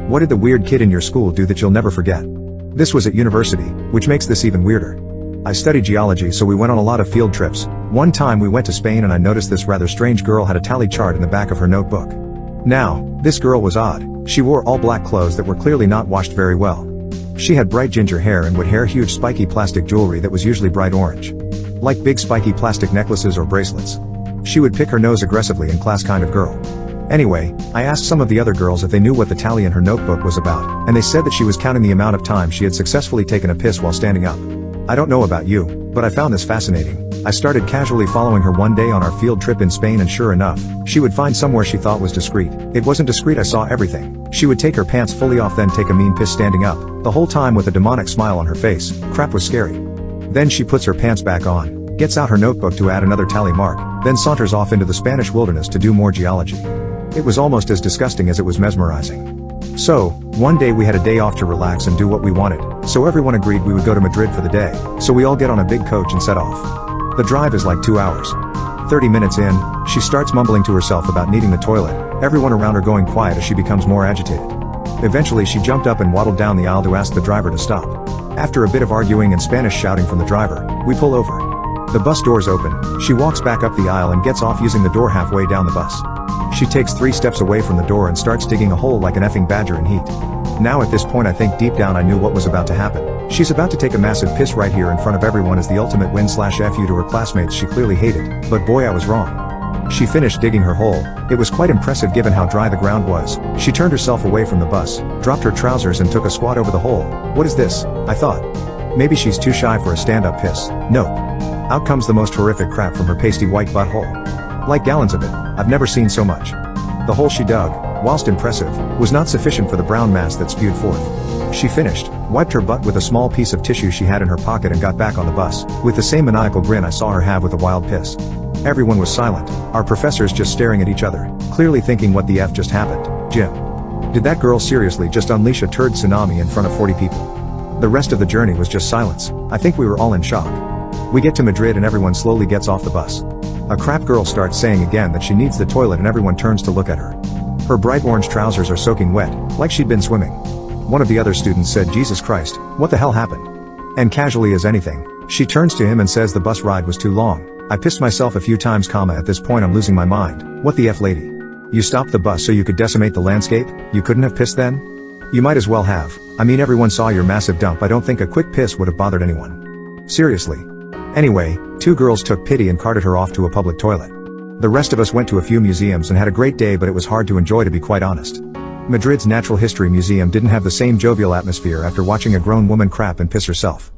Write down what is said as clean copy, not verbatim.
What did the weird kid in your school do that you'll never forget? This was at university, which makes this even weirder. I studied geology, so we went on a lot of field trips. One time we went to Spain and I noticed this rather strange girl had a tally chart in the back of her notebook. Now, this girl was odd. She wore all black clothes that were clearly not washed very well. She had bright ginger hair and would wear huge spiky plastic jewelry that was usually bright orange. Like big spiky plastic necklaces or bracelets. She would pick her nose aggressively in class, kind of girl. Anyway, I asked some of the other girls if they knew what the tally in her notebook was about, and they said that she was counting the amount of time she had successfully taken a piss while standing up. I don't know about you, but I found this fascinating. I started casually following her one day on our field trip in Spain, and sure enough, she would find somewhere she thought was discreet. It wasn't discreet, I saw everything. She would take her pants fully off, then take a mean piss standing up, the whole time with a demonic smile on her face. Crap was scary. Then she puts her pants back on, gets out her notebook to add another tally mark, then saunters off into the Spanish wilderness to do more geology. It was almost as disgusting as it was mesmerizing. So, one day we had a day off to relax and do what we wanted, so everyone agreed we would go to Madrid for the day, so we all get on a big coach and set off. The drive is like 2 hours. 30 minutes in, she starts mumbling to herself about needing the toilet, everyone around her going quiet as she becomes more agitated. Eventually she jumped up and waddled down the aisle to ask the driver to stop. After a bit of arguing and Spanish shouting from the driver, we pull over. The bus doors open, she walks back up the aisle and gets off using the door halfway down the bus. She takes 3 steps away from the door and starts digging a hole like an effing badger in heat. Now at this point I think deep down I knew what was about to happen. She's about to take a massive piss right here in front of everyone as the ultimate win/fu to her classmates she clearly hated, but boy I was wrong. She finished digging her hole. It was quite impressive given how dry the ground was. She turned herself away from the bus, dropped her trousers and took a squat over the hole. What is this? I thought. Maybe she's too shy for a stand-up piss. Nope. Out comes the most horrific crap from her pasty white butthole. Like gallons of it. I've never seen so much. The hole she dug, whilst impressive, was not sufficient for the brown mass that spewed forth. She finished, wiped her butt with a small piece of tissue she had in her pocket and got back on the bus, with the same maniacal grin I saw her have with a wild piss. Everyone was silent, our professors just staring at each other, clearly thinking what the F just happened. Jim. Did that girl seriously just unleash a turd tsunami in front of 40 people? The rest of the journey was just silence. I think we were all in shock. We get to Madrid and everyone slowly gets off the bus. A crap girl starts saying again that she needs the toilet and everyone turns to look at her. Her bright orange trousers are soaking wet, like she'd been swimming. One of the other students said, "Jesus Christ, what the hell happened?" And casually as anything, she turns to him and says the bus ride was too long. I pissed myself a few times, at this point I'm losing my mind. What the F, lady? You stopped the bus so you could decimate the landscape? You couldn't have pissed then? You might as well have. I mean, everyone saw your massive dump. I don't think a quick piss would have bothered anyone. Seriously. Anyway, 2 girls took pity and carted her off to a public toilet. The rest of us went to a few museums and had a great day, but it was hard to enjoy, to be quite honest. Madrid's Natural History Museum didn't have the same jovial atmosphere after watching a grown woman crap and piss herself.